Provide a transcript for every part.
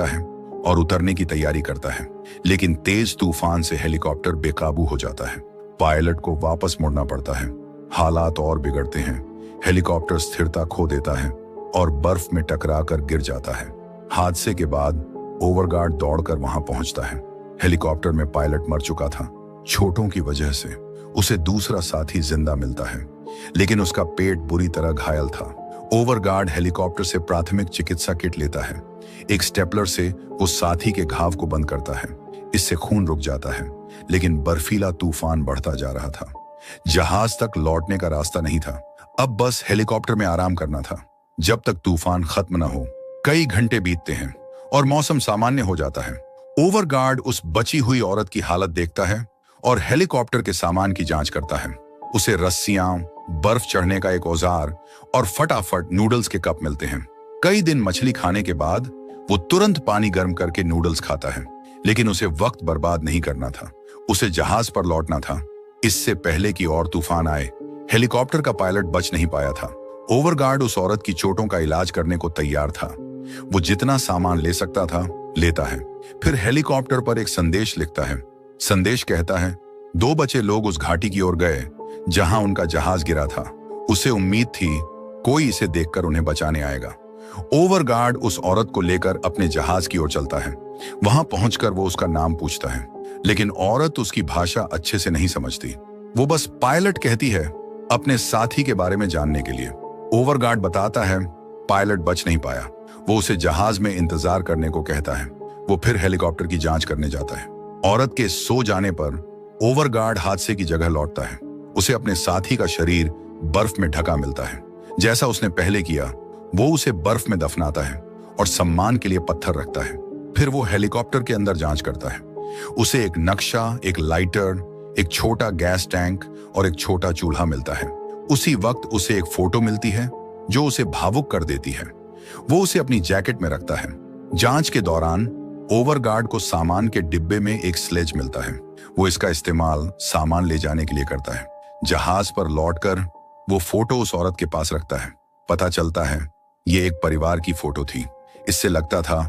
है और उतरने की तैयारी करता है, लेकिन तेज तूफान से हेलीकॉप्टर बेकाबू हो जाता है। पायलट को वापस मुड़ना पड़ता है। हालात और बिगड़ते हैं। हेलीकॉप्टर स्थिरता खो देता है और बर्फ में टकराकर गिर जाता है। हादसे के बाद ओवरगार्ड दौड़कर वहां पहुंचता है। हेलीकॉप्टर में पायलट मर चुका था। चोटों की वजह से उसे दूसरा साथी जिंदा मिलता है, लेकिन उसका पेट बुरी तरह घायल था। ओवरगार्ड हेलीकॉप्टर से प्राथमिक चिकित्सा किट लेता है। एक स्टेपलर से वो साथी के घाव को बंद करता है। इससे खून रुक जाता है, लेकिन बर्फीला तूफान बढ़ता जा रहा था। जहाज तक लौटने का रास्ता नहीं था। अब बस हेलीकॉप्टर में आराम करना था, जब तक तूफान खत्म न हो। कई घंटे बीतते हैं और मौसम सामान्य हो जाता है। ओवरगार्ड उस बची हुई औरत की हालत देखता है और हेलीकॉप्टर के सामान की जांच करता है। उसे रस्सियां, बर्फ चढ़ने का एक औजार और फटाफट नूडल्स के कप मिलते हैं। कई दिन मछली खाने के बाद वो तुरंत पानी गर्म करके नूडल्स खाता है, लेकिन उसे वक्त बर्बाद नहीं करना था। उसे जहाज पर लौटना था, इससे पहले कि और तूफान आए। हेलीकॉप्टर का पायलट बच नहीं पाया था। ओवरगार्ड उस औरत की चोटों का इलाज करने को तैयार था। वो जितना सामान ले सकता था लेता है। फिर हेलीकॉप्टर पर एक संदेश लिखता है। संदेश कहता है, 2 बचे लोग उस घाटी की ओर गए जहां उनका जहाज गिरा था। उसे उम्मीद थी कोई इसे देखकर उन्हें बचाने आएगा। ओवरगार्ड उस औरत को लेकर अपने जहाज की ओर चलता है। वहां पहुंचकर वो उसका नाम पूछता है, लेकिन औरत उसकी भाषा अच्छे से नहीं समझती। वो बस पायलट कहती है, अपने साथी के बारे में जानने के लिए। ओवरगार्ड बताता है पायलट बच नहीं पाया। वो उसे जहाज में इंतजार करने को कहता है। वो फिर हेलीकॉप्टर की जांच करने जाता है। औरत के सो जाने पर ओवरगार्ड हादसे की जगह लौटता है। उसे अपने साथी का शरीर बर्फ में ढका मिलता है। जैसा उसने पहले किया, वो उसे बर्फ में दफनाता है और सम्मान के लिए पत्थर रखता है। फिर वो हेलीकॉप्टर के अंदर जांच करता है। उसे एक नक्शा, एक लाइटर, एक छोटा गैस टैंक और एक छोटा चूल्हा मिलता है। उसी वक्त उसे एक फोटो मिलती है जो उसे भावुक कर देती है। वो उसे अपनी जैकेट में रखता है। जांच के दौरान ओवरगार्ड को सामान के डिब्बे में एक स्लेज मिलता है। वो इसका इस्तेमाल सामान ले जाने के लिए करता है। जहाज पर लौटकर वो फोटो उस औरत के पास रखता है। पता चलता है ये एक परिवार की फोटो थी। इससे लगता था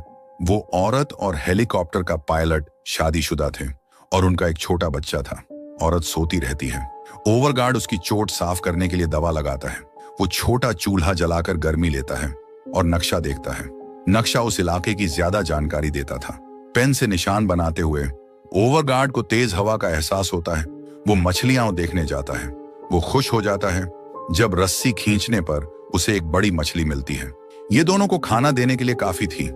वो औरत और हेलीकॉप्टर का पायलट शादीशुदा थे और उनका एक छोटा बच्चा था। औरत सोती रहती है। ओवरगार्ड उसकी चोट साफ करने के लिए दवा लगाता है। वो छोटा चूल्हा जलाकर गर्मी लेता है और नक्शा देखता है। नक्शा उस इलाके की ज्यादा जानकारी देता था। पेन से निशान बनाते हुए ओवरगार्ड को तेज हवा का एहसास होता है। वो मछलियां देखने जाता है। वो खुश हो जाता है जब रस्सी खींचने पर उसे एक बड़ी मछली मिलती है। ये दोनों को खाना देने के लिए काफी थी।